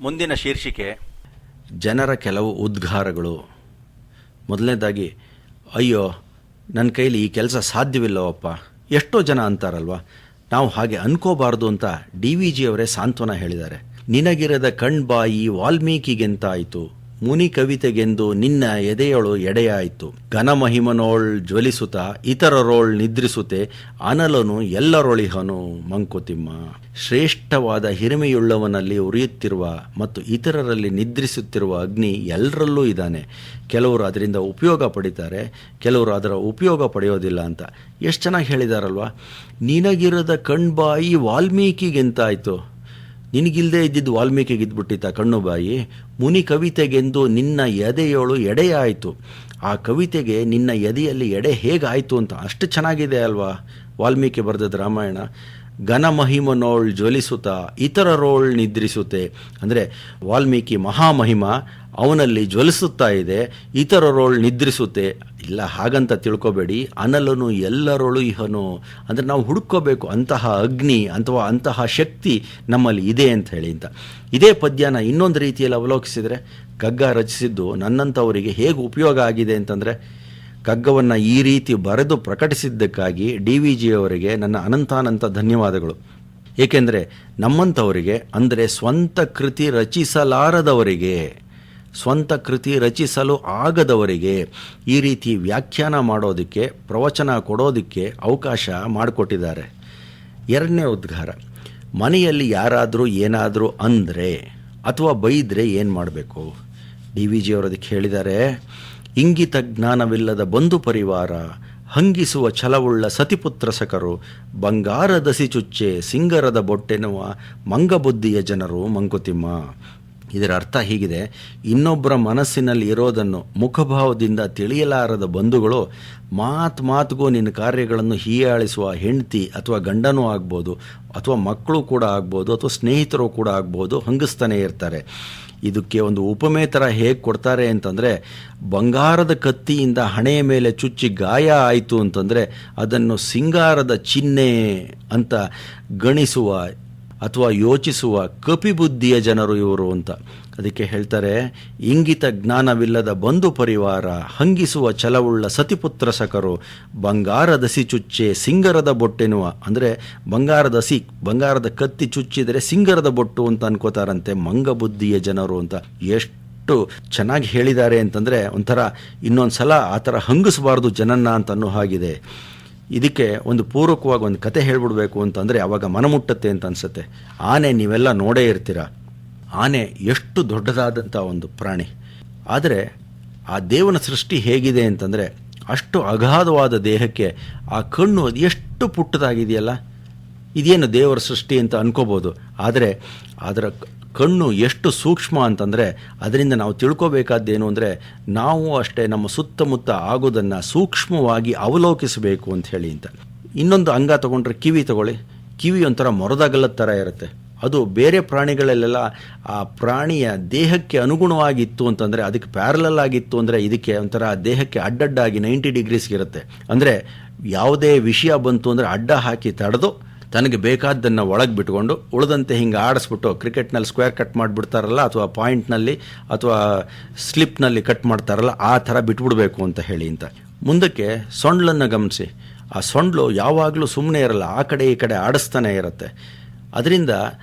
ಮುಂದಿನ ಶೀರ್ಷಿಕೆ ಜನರ ಕೆಲವು ಉದ್ಗಾರಗಳು. ಮೊದಲನೇದಾಗಿ, ಅಯ್ಯೋ ನನ್ನ ಕೈಲಿ ಈ ಕೆಲಸ ಸಾಧ್ಯವಿಲ್ಲವಪ್ಪ. ಎಷ್ಟೋ ಜನ ಅಂತಾರಲ್ವ, ನಾವು ಹಾಗೆ ಅನ್ಕೋಬಾರ್ದು ಅಂತ DVG ಅವರೇ ಸಾಂತ್ವನ ಹೇಳಿದ್ದಾರೆ. ನಿನಗಿರದ ಕಣ್ಬಾಯಿ ವಾಲ್ಮೀಕಿಗೆಂತಾಯಿತು, ಮುನಿ ಕವಿತೆಗೆಂದು ನಿನ್ನ ಎದೆಯೊಳು ಎಡೆಯಾಯಿತು. ಘನಮಹಿಮನೋಳ್ ಜ್ವಲಿಸುತ್ತ ಇತರರೋಳ್ ನಿದ್ರಿಸುತ್ತೆ, ಅನಲನು ಎಲ್ಲರೊಳಿಹನು ಮಂಕುತಿಮ್ಮ. ಶ್ರೇಷ್ಠವಾದ ಹಿರಿಮೆಯುಳ್ಳವನಲ್ಲಿ ಉರಿಯುತ್ತಿರುವ ಮತ್ತು ಇತರರಲ್ಲಿ ನಿದ್ರಿಸುತ್ತಿರುವ ಅಗ್ನಿ ಎಲ್ಲರಲ್ಲೂ ಇದ್ದಾನೆ. ಕೆಲವರು ಅದರಿಂದ ಉಪಯೋಗ ಪಡಿತಾರೆ, ಕೆಲವರು ಅದರ ಉಪಯೋಗ ಪಡೆಯೋದಿಲ್ಲ ಅಂತ ಎಷ್ಟು ಚೆನ್ನಾಗಿ ಹೇಳಿದಾರಲ್ವ. ನಿನಗಿರದ ಕಣ್ಬಾಯಿ ವಾಲ್ಮೀಕಿಗೆಂತಾಯಿತು, ನಿನಗಿಲ್ಲದೆ ಇದ್ದಿದ್ದು ವಾಲ್ಮೀಕಿಗೆ ಇದ್ಬಿಟ್ಟಿತ್ತ ಕಣ್ಣು ಬಾಯಿ. ಮುನಿ ಕವಿತೆಗೆಂದು ನಿನ್ನ ಎದೆಯೋಳು ಎಡೆಯಾಯಿತು. ಆ ಕವಿತೆಗೆ ನಿನ್ನ ಎದೆಯಲ್ಲಿ ಎಡೆ ಹೇಗಾಯಿತು ಅಂತ ಅಷ್ಟು ಚೆನ್ನಾಗಿದೆ ಅಲ್ವಾ ವಾಲ್ಮೀಕಿ ಬರೆದದ್ದು ರಾಮಾಯಣ. ಘನಮಹಿಮನೋಳ್ ಜ್ವಲಿಸುತ್ತ ಇತರರೋಳ್ ನಿದ್ರಿಸುತ್ತೆ ಅಂದರೆ ವಾಲ್ಮೀಕಿ ಮಹಾಮಹಿಮ ಅವನಲ್ಲಿ ಜ್ವಲಿಸುತ್ತಾ ಇದೆ, ಇತರರೋಳ್ ನಿದ್ರಿಸುತ್ತೆ. ಇಲ್ಲ ಹಾಗಂತ ತಿಳ್ಕೊಬೇಡಿ, ಅನಲನು ಎಲ್ಲರೊಳು ಇಹನು ಅಂದರೆ ನಾವು ಹುಡುಕೋಬೇಕು ಅಂತಹ ಅಗ್ನಿ ಅಥವಾ ಅಂತಹ ಶಕ್ತಿ ನಮ್ಮಲ್ಲಿ ಇದೆ ಅಂತ ಹೇಳಿ ಅಂತ. ಇದೇ ಪದ್ಯನ ಇನ್ನೊಂದು ರೀತಿಯಲ್ಲಿ ಅವಲೋಕಿಸಿದರೆ, ಕಗ್ಗ ರಚಿಸಿದ್ದು ನನ್ನಂಥವರಿಗೆ ಹೇಗೆ ಉಪಯೋಗ ಆಗಿದೆ ಅಂತಂದರೆ, ಕಗ್ಗವನ್ನು ಈ ರೀತಿ ಬರೆದು ಪ್ರಕಟಿಸಿದ್ದಕ್ಕಾಗಿ DVG ಅವರಿಗೆ ನನ್ನ ಅನಂತಾನಂತ ಧನ್ಯವಾದಗಳು. ಏಕೆಂದರೆ ನಮ್ಮಂಥವರಿಗೆ ಅಂದರೆ ಸ್ವಂತ ಕೃತಿ ರಚಿಸಲಾರದವರಿಗೆ, ಸ್ವಂತ ಕೃತಿ ರಚಿಸಲು ಆಗದವರಿಗೆ ಈ ರೀತಿ ವ್ಯಾಖ್ಯಾನ ಮಾಡೋದಕ್ಕೆ, ಪ್ರವಚನ ಕೊಡೋದಕ್ಕೆ ಅವಕಾಶ ಮಾಡಿಕೊಟ್ಟಿದ್ದಾರೆ. ಎರಡನೇ ಉದ್ಗಾರ, ಮನೆಯಲ್ಲಿ ಯಾರಾದರೂ ಏನಾದರೂ ಅಂದರೆ ಅಥವಾ ಬೈದರೆ ಏನು ಮಾಡಬೇಕು? DVG ಅವರು ಅದಕ್ಕೆ ಹೇಳಿದ್ದಾರೆ, ಇಂಗಿತ ಜ್ಞಾನವಿಲ್ಲದ ಬಂಧು ಪರಿವಾರ, ಹಂಗಿಸುವ ಛಲವುಳ್ಳ ಸತಿಪುತ್ರ ಸಕರು, ಬಂಗಾರದಸಿ ಚುಚ್ಚೆ ಸಿಂಗರದ ಬೊಟ್ಟೆನ್ನುವ ಮಂಗಬುದ್ಧಿಯ ಜನರು ಮಂಕುತಿಮ್ಮ. ಇದರ ಅರ್ಥ ಹೀಗಿದೆ, ಇನ್ನೊಬ್ಬರ ಮನಸ್ಸಿನಲ್ಲಿ ಇರೋದನ್ನು ಮುಖಭಾವದಿಂದ ತಿಳಿಯಲಾರದ ಬಂಧುಗಳು ಮಾತಿಗೂ ನಿನ್ನ ಕಾರ್ಯಗಳನ್ನು ಹೀಯಾಳಿಸುವ ಹೆಂಡತಿ ಅಥವಾ ಗಂಡನೂ ಆಗ್ಬೋದು, ಅಥವಾ ಮಕ್ಕಳು ಕೂಡ ಆಗ್ಬೋದು, ಅಥವಾ ಸ್ನೇಹಿತರು ಕೂಡ ಆಗ್ಬೋದು, ಹಂಗಿಸ್ತಾನೆ ಇರ್ತಾರೆ. ಇದಕ್ಕೆ ಒಂದು ಉಪಮೆ ಥರ ಹೇಗೆ ಕೊಡ್ತಾರೆ ಅಂತಂದರೆ, ಬಂಗಾರದ ಕತ್ತಿಯಿಂದ ಹಣೆಯ ಮೇಲೆ ಚುಚ್ಚಿ ಗಾಯ ಆಯಿತು ಅಂತಂದರೆ ಅದನ್ನು ಸಿಂಗಾರದ ಚಿಹ್ನೆ ಅಂತ ಗಣಿಸುವ ಅಥವಾ ಯೋಚಿಸುವ ಕಪಿಬುದ್ಧಿಯ ಜನರು ಇವರು ಅಂತ. ಅದಕ್ಕೆ ಹೇಳ್ತಾರೆ, ಇಂಗಿತ ಜ್ಞಾನವಿಲ್ಲದ ಬಂಧು ಪರಿವಾರ, ಹಂಗಿಸುವ ಛಲವುಳ್ಳ ಸತಿಪುತ್ರ ಸಕರು, ಬಂಗಾರದಸಿ ಚುಚ್ಚೆ ಸಿಂಗರದ ಬೊಟ್ಟೆನ್ನುವ ಅಂದರೆ ಬಂಗಾರದ ಕತ್ತಿ ಚುಚ್ಚಿದರೆ ಸಿಂಗರದ ಬೊಟ್ಟು ಅಂತ ಅನ್ಕೋತಾರಂತೆ ಮಂಗಬುದ್ಧಿಯ ಜನರು ಅಂತ. ಎಷ್ಟು ಚೆನ್ನಾಗಿ ಹೇಳಿದ್ದಾರೆ ಅಂತಂದರೆ, ಒಂಥರ ಇನ್ನೊಂದು ಸಲ ಆ ಥರ ಹಂಗಿಸಬಾರ್ದು ಜನನ್ನ ಅಂತ ಅನ್ನೋ ಹಾಗಿದೆ. ಇದಕ್ಕೆ ಒಂದು ಪೂರ್ವಕವಾಗಿ ಒಂದು ಕತೆ ಹೇಳ್ಬಿಡ್ಬೇಕು ಅಂತಂದರೆ ಆವಾಗ ಮನಮುಟ್ಟತ್ತೆ ಅಂತ ಅನಿಸುತ್ತೆ. ಆನೆ ನೀವೆಲ್ಲ ನೋಡೇ ಇರ್ತೀರ. ಆನೆ ಎಷ್ಟು ದೊಡ್ಡದಾದಂಥ ಒಂದು ಪ್ರಾಣಿ, ಆದರೆ ಆ ದೇವನ ಸೃಷ್ಟಿ ಹೇಗಿದೆ ಅಂತಂದರೆ ಅಷ್ಟು ಅಗಾಧವಾದ ದೇಹಕ್ಕೆ ಆ ಕಣ್ಣು ಅದು ಎಷ್ಟು ಪುಟ್ಟದಾಗಿದೆಯಲ್ಲ. ಇದೇನು ದೇವರ ಸೃಷ್ಟಿ ಅಂತ ಅನ್ಕೋಬೋದು, ಆದರೆ ಅದರ ಕಣ್ಣು ಎಷ್ಟು ಸೂಕ್ಷ್ಮ ಅಂತಂದರೆ ಅದರಿಂದ ನಾವು ತಿಳ್ಕೋಬೇಕಾದ್ದೇನು ಅಂದರೆ, ನಾವು ಅಷ್ಟೇ ನಮ್ಮ ಸುತ್ತಮುತ್ತ ಆಗೋದನ್ನು ಸೂಕ್ಷ್ಮವಾಗಿ ಅವಲೋಕಿಸಬೇಕು ಅಂತ ಹೇಳಿ ಅಂತ. ಇನ್ನೊಂದು ಅಂಗ ತಗೊಂಡ್ರೆ ಕಿವಿ ತಗೊಳ್ಳಿ. ಕಿವಿ ಒಂಥರ ಮೊರದಾಗಲ್ಲದ ಥರ ಇರುತ್ತೆ. ಅದು ಬೇರೆ ಪ್ರಾಣಿಗಳಲ್ಲೆಲ್ಲ ಆ ಪ್ರಾಣಿಯ ದೇಹಕ್ಕೆ ಅನುಗುಣವಾಗಿತ್ತು ಅಂತಂದರೆ, ಅದಕ್ಕೆ ಪ್ಯಾರಲಲ್ ಆಗಿತ್ತು ಅಂದರೆ ಇದಕ್ಕೆ ಒಂಥರ ದೇಹಕ್ಕೆ ಅಡ್ಡಡ್ಡಾಗಿ 90 ಡಿಗ್ರೀಸ್ಗೆ ಇರುತ್ತೆ. ಅಂದರೆ ಯಾವುದೇ ವಿಷಯ ಬಂತು ಅಂದರೆ ಅಡ್ಡ ಹಾಕಿ ತಡೆದು ತನಗೆ ಬೇಕಾದ್ದನ್ನು ಒಳಗೆ ಬಿಟ್ಕೊಂಡು ಉಳಿದಂತೆ ಹಿಂಗೆ ಆಡಿಸ್ಬಿಟ್ಟು, ಕ್ರಿಕೆಟ್ನಲ್ಲಿ ಸ್ಕ್ವೇರ್ ಕಟ್ ಮಾಡಿಬಿಡ್ತಾರಲ್ಲ, ಅಥವಾ ಪಾಯಿಂಟ್ನಲ್ಲಿ ಅಥವಾ ಸ್ಲಿಪ್ನಲ್ಲಿ ಕಟ್ ಮಾಡ್ತಾರಲ್ಲ, ಆ ಥರ ಬಿಟ್ಬಿಡ್ಬೇಕು ಅಂತ ಹೇಳಿ ಅಂತ. ಮುಂದಕ್ಕೆ ಸೊಂಡ್ಲನ್ನು ಗಮನಿಸಿ. ಆ ಸೊಂಡ್ಲು ಯಾವಾಗಲೂ ಸುಮ್ಮನೆ ಇರಲ್ಲ, ಆ ಕಡೆ ಈ ಕಡೆ ಆಡಿಸ್ತಾನೆ ಇರುತ್ತೆ. ಅದರಿಂದ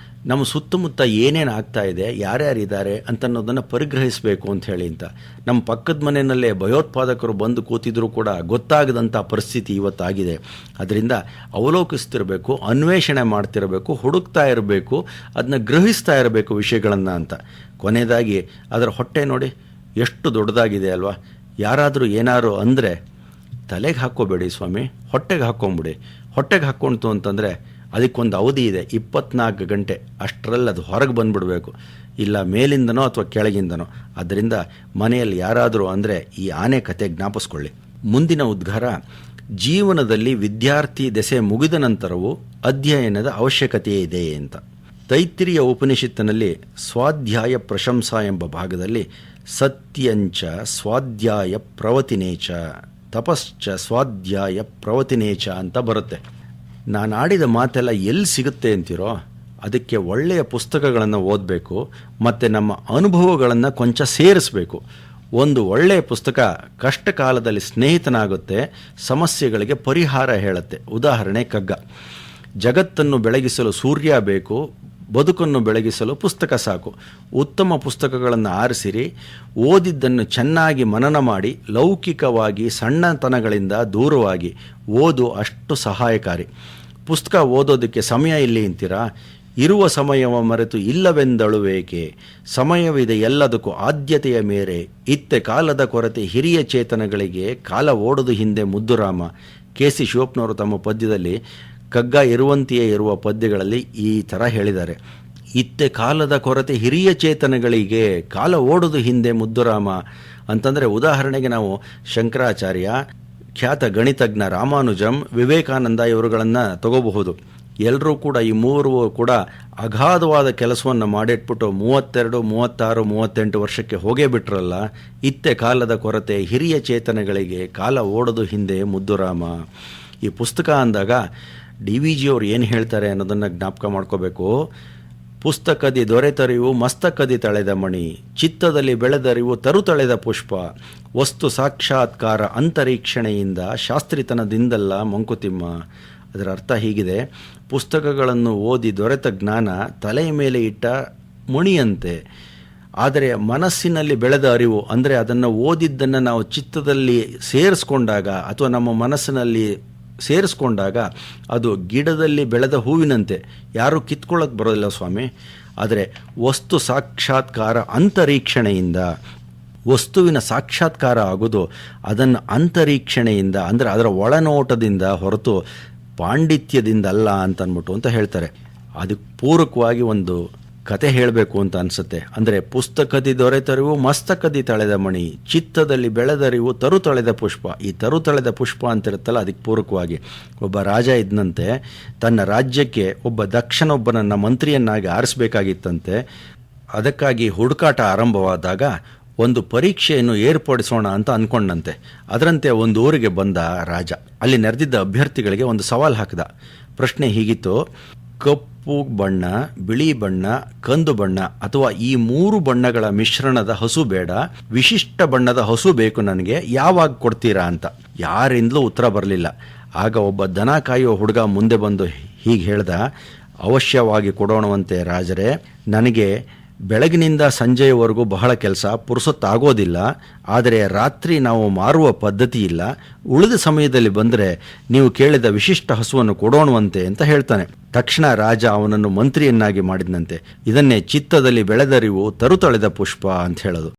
ನಮ್ಮ ಸುತ್ತಮುತ್ತ ಏನೇನು ಆಗ್ತಾ ಇದೆ, ಯಾರ್ಯಾರಿದ್ದಾರೆ ಅಂತನ್ನೋದನ್ನು ಪರಿಗ್ರಹಿಸಬೇಕು ಅಂತ ಹೇಳಿ ಅಂತ. ನಮ್ಮ ಪಕ್ಕದ ಮನೆಯಲ್ಲೇ ಭಯೋತ್ಪಾದಕರು ಬಂದು ಕೂತಿದ್ರು ಕೂಡ ಗೊತ್ತಾಗದಂಥ ಪರಿಸ್ಥಿತಿ ಇವತ್ತಾಗಿದೆ. ಅದರಿಂದ ಅವಲೋಕಿಸ್ತಿರಬೇಕು, ಅನ್ವೇಷಣೆ ಮಾಡ್ತಿರಬೇಕು, ಹುಡುಕ್ತಾ ಇರಬೇಕು, ಅದನ್ನ ಗ್ರಹಿಸ್ತಾ ಇರಬೇಕು ವಿಷಯಗಳನ್ನು ಅಂತ. ಕೊನೆಯದಾಗಿ ಅದರ ಹೊಟ್ಟೆ ನೋಡಿ ಎಷ್ಟು ದೊಡ್ಡದಾಗಿದೆ ಅಲ್ವಾ. ಯಾರಾದರೂ ಏನಾರು ಅಂದರೆ ತಲೆಗೆ ಹಾಕ್ಕೋಬೇಡಿ ಸ್ವಾಮಿ, ಹೊಟ್ಟೆಗೆ ಹಾಕ್ಕೊಂಬಿಡಿ. ಹೊಟ್ಟೆಗೆ ಹಾಕ್ಕೊಳ್ತು ಅಂತಂದರೆ ಅದಕ್ಕೊಂದು ಅವಧಿ ಇದೆ, 24 ಗಂಟೆ. ಅಷ್ಟರಲ್ಲಿ ಅದು ಹೊರಗೆ ಬಂದುಬಿಡಬೇಕು, ಇಲ್ಲ ಮೇಲಿಂದನೋ ಅಥವಾ ಕೆಳಗಿಂದನೋ. ಆದ್ದರಿಂದ ಮನೆಯಲ್ಲಿ ಯಾರಾದರೂ ಅಂದರೆ ಈ ಆನೆ ಕತೆ ಜ್ಞಾಪಿಸ್ಕೊಳ್ಳಿ. ಮುಂದಿನ ಉದ್ಗಾರ, ಜೀವನದಲ್ಲಿ ವಿದ್ಯಾರ್ಥಿ ದೆಸೆ ಮುಗಿದ ನಂತರವೂ ಅಧ್ಯಯನದ ಅವಶ್ಯಕತೆ ಇದೆ ಅಂತ. ತೈತ್ತಿರಿಯ ಉಪನಿಷತ್ತಿನಲ್ಲಿ ಸ್ವಾಧ್ಯಾಯ ಪ್ರಶಂಸಾ ಎಂಬ ಭಾಗದಲ್ಲಿ ಸತ್ಯಂಚ ಸ್ವಾಧ್ಯಾಯ ಪ್ರವತಿನೇಚ ತಪಶ್ಚ ಸ್ವಾಧ್ಯಾಯ ಪ್ರವತಿನೇಚ ಅಂತ ಬರುತ್ತೆ. ನಾನು ಆಡಿದ ಮಾತೆಲ್ಲ ಎಲ್ಲಿ ಸಿಗುತ್ತೆ ಅಂತೀರೋ ಅದಕ್ಕೆ ಒಳ್ಳೆಯ ಪುಸ್ತಕಗಳನ್ನು ಓದಬೇಕು ಮತ್ತು ನಮ್ಮ ಅನುಭವಗಳನ್ನು ಕೊಂಚ ಸೇರಿಸಬೇಕು. ಒಂದು ಒಳ್ಳೆಯ ಪುಸ್ತಕ ಕಷ್ಟ ಕಾಲದಲ್ಲಿ ಸ್ನೇಹಿತನಾಗುತ್ತೆ, ಸಮಸ್ಯೆಗಳಿಗೆ ಪರಿಹಾರ ಹೇಳುತ್ತೆ. ಉದಾಹರಣೆ ಕಗ್ಗ. ಜಗತ್ತನ್ನು ಬೆಳಗಿಸಲು ಸೂರ್ಯ ಬೇಕು, ಬದುಕನ್ನು ಬೆಳಗಿಸಲು ಪುಸ್ತಕ ಸಾಕು. ಉತ್ತಮ ಪುಸ್ತಕಗಳನ್ನು ಆರಿಸಿರಿ, ಓದಿದ್ದನ್ನು ಚೆನ್ನಾಗಿ ಮನನ ಮಾಡಿ, ಲೌಕಿಕವಾಗಿ ಸಣ್ಣತನಗಳಿಂದ ದೂರವಾಗಿ ಓದು ಅಷ್ಟು ಸಹಾಯಕಾರಿ. ಪುಸ್ತಕ ಓದೋದಕ್ಕೆ ಸಮಯ ಇಲ್ಲಿ ಅಂತೀರಾ? ಇರುವ ಸಮಯವ ಮರೆತು ಇಲ್ಲವೆಂದಳುವೇಕೆ? ಸಮಯವಿದೆ ಎಲ್ಲದಕ್ಕೂ ಆದ್ಯತೆಯ ಮೇರೆ, ಇತ್ತೆ ಕಾಲದ ಕೊರತೆ ಹಿರಿಯ ಚೇತನಗಳಿಗೆ, ಕಾಲ ಓಡದು ಹಿಂದೆ ಮುದ್ದುರಾಮ. ಕೆ.ಸಿ. ಶಿವಪ್ಪನವರು ತಮ್ಮ ಪದ್ಯದಲ್ಲಿ ಕಗ್ಗ ಇರುವಂತೆಯೇ ಇರುವ ಪದ್ಯಗಳಲ್ಲಿ ಈ ಥರ ಹೇಳಿದ್ದಾರೆ. ಇತ್ತೆ ಕಾಲದ ಕೊರತೆ ಹಿರಿಯ ಚೇತನಗಳಿಗೆ, ಕಾಲ ಓಡದು ಹಿಂದೆ ಮುದ್ದುರಾಮ ಅಂತಂದರೆ, ಉದಾಹರಣೆಗೆ ನಾವು ಶಂಕರಾಚಾರ್ಯ, ಖ್ಯಾತ ಗಣಿತಜ್ಞ ರಾಮಾನುಜಂ, ವಿವೇಕಾನಂದ ಇವರುಗಳನ್ನು ತಗೋಬಹುದು. ಎಲ್ಲರೂ ಕೂಡ ಈ ಮೂವರು ಕೂಡ ಅಗಾಧವಾದ ಕೆಲಸವನ್ನು ಮಾಡಿಟ್ಬಿಟ್ಟು 32, 36, 38 ವರ್ಷಕ್ಕೆ ಹೋಗೇ ಬಿಟ್ರಲ್ಲ. ಇತ್ತೆ ಕಾಲದ ಕೊರತೆ ಹಿರಿಯ ಚೇತನಗಳಿಗೆ, ಕಾಲ ಓಡದು ಹಿಂದೆ ಮುದ್ದುರಾಮ. ಈ ಪುಸ್ತಕ ಅಂದಾಗ DVG ಅವರು ಏನು ಹೇಳ್ತಾರೆ ಅನ್ನೋದನ್ನು ಜ್ಞಾಪಕ ಮಾಡ್ಕೋಬೇಕು. ಪುಸ್ತಕದಿ ದೊರೆತರಿವು ಮಸ್ತಕದಿ ತಳೆದ ಮಣಿ, ಚಿತ್ತದಲ್ಲಿ ಬೆಳೆದರಿವು ತರುತಳೆದ ಪುಷ್ಪ, ವಸ್ತು ಸಾಕ್ಷಾತ್ಕಾರ ಅಂತರೀಕ್ಷಣೆಯಿಂದ, ಶಾಸ್ತ್ರಿತನದಿಂದಲ್ಲ ಮಂಕುತಿಮ್ಮ. ಅದರ ಅರ್ಥ ಹೀಗಿದೆ: ಪುಸ್ತಕಗಳನ್ನು ಓದಿ ದೊರೆತ ಜ್ಞಾನ ತಲೆಯ ಮೇಲೆ ಇಟ್ಟ ಮುಣಿಯಂತೆ, ಆದರೆ ಮನಸ್ಸಿನಲ್ಲಿ ಬೆಳೆದ ಅರಿವು ಅಂದರೆ ಅದನ್ನು ಓದಿದ್ದನ್ನು ನಾವು ಚಿತ್ತದಲ್ಲಿ ಸೇರಿಸ್ಕೊಂಡಾಗ ಅಥವಾ ನಮ್ಮ ಮನಸ್ಸಿನಲ್ಲಿ ಸೇರಿಸ್ಕೊಂಡಾಗ ಅದು ಗಿಡದಲ್ಲಿ ಬೆಳೆದ ಹೂವಿನಂತೆ. ಯಾರೂ ಕಿತ್ಕೊಳ್ಳೋಕೆ ಬರೋದಿಲ್ಲ ಸ್ವಾಮಿ. ಆದರೆ ವಸ್ತು ಸಾಕ್ಷಾತ್ಕಾರ ಅಂತರೀಕ್ಷಣೆಯಿಂದ, ವಸ್ತುವಿನ ಸಾಕ್ಷಾತ್ಕಾರ ಆಗೋದು ಅದನ್ನು ಅಂತರೀಕ್ಷಣೆಯಿಂದ ಅಂದರೆ ಅದರ ಒಳನೋಟದಿಂದ ಹೊರತು ಪಾಂಡಿತ್ಯದಿಂದ ಅಲ್ಲ ಅಂತ ಹೇಳ್ತಾರೆ. ಅದಕ್ಕೆ ಪೂರಕವಾಗಿ ಒಂದು ಕತೆ ಹೇಳಬೇಕು ಅಂತ ಅನಿಸುತ್ತೆ. ಅಂದರೆ ಪುಸ್ತಕದಿ ದೊರೆತರಿವು ಮಸ್ತಕದಿ ತಳೆದ ಮಣಿ, ಚಿತ್ತದಲ್ಲಿ ಬೆಳೆದರಿವು ತರುತಳೆದ ಪುಷ್ಪ. ಈ ತರುತಳೆದ ಪುಷ್ಪ ಅಂತಿರುತ್ತಲ್ಲ, ಅದಕ್ಕೆ ಪೂರಕವಾಗಿ ಒಬ್ಬ ರಾಜ ಇದ್ದಂತೆ. ತನ್ನ ರಾಜ್ಯಕ್ಕೆ ಒಬ್ಬ ದಕ್ಷನೊಬ್ಬನನ್ನು ಮಂತ್ರಿಯನ್ನಾಗಿ ಆರಿಸಬೇಕಾಗಿತ್ತಂತೆ. ಅದಕ್ಕಾಗಿ ಹುಡುಕಾಟ ಆರಂಭವಾದಾಗ ಒಂದು ಪರೀಕ್ಷೆಯನ್ನು ಏರ್ಪಡಿಸೋಣ ಅಂತ ಅಂದ್ಕೊಂಡಂತೆ. ಅದರಂತೆ ಒಂದು ಊರಿಗೆ ಬಂದ ರಾಜ. ಅಲ್ಲಿ ನೆರೆದಿದ್ದ ಅಭ್ಯರ್ಥಿಗಳಿಗೆ ಒಂದು ಸವಾಲು ಹಾಕಿದ. ಪ್ರಶ್ನೆ ಹೀಗಿತ್ತು: ಕಪ್ಪು ಬಣ್ಣ, ಬಿಳಿ ಬಣ್ಣ, ಕಂದು ಬಣ್ಣ ಅಥವಾ ಈ 3 ಬಣ್ಣಗಳ ಮಿಶ್ರಣದ ಹಸು ಬೇಡ, ವಿಶಿಷ್ಟ ಬಣ್ಣದ ಹಸು ಬೇಕು ನನಗೆ, ಯಾವಾಗ ಕೊಡ್ತೀರಾ ಅಂತ. ಯಾರಿಂದಲೂ ಉತ್ತರ ಬರಲಿಲ್ಲ. ಆಗ ಒಬ್ಬ ದನ ಕಾಯುವ ಹುಡುಗ ಮುಂದೆ ಬಂದು ಹೀಗೆ ಹೇಳ್ದ: ಅವಶ್ಯವಾಗಿ ಕೊಡೋಣವಂತೆ ರಾಜರೇ, ನನಗೆ ಬೆಳಗಿನಿಂದ ಸಂಜೆಯವರೆಗೂ ಬಹಳ ಕೆಲಸ, ಪುರುಸೊತ್ತಾಗೋದಿಲ್ಲ. ಆದರೆ ರಾತ್ರಿ ನಾವು ಮಾರುವ ಪದ್ಧತಿ ಇಲ್ಲ. ಉಳಿದ ಸಮಯದಲ್ಲಿ ಬಂದರೆ ನೀವು ಕೇಳಿದ ವಿಶಿಷ್ಟ ಹಸುವನ್ನು ಕೊಡೋಣವಂತೆ ಅಂತ ಹೇಳ್ತಾನೆ. ತಕ್ಷಣ ರಾಜ ಅವನನ್ನು ಮಂತ್ರಿಯನ್ನಾಗಿ ಮಾಡಿದಂತೆ. ಇದನ್ನೇ ಚಿತ್ತದಲ್ಲಿ ಬೆಳೆದರಿವು ತರುತಳೆದ ಪುಷ್ಪ ಅಂತ ಹೇಳೋದು.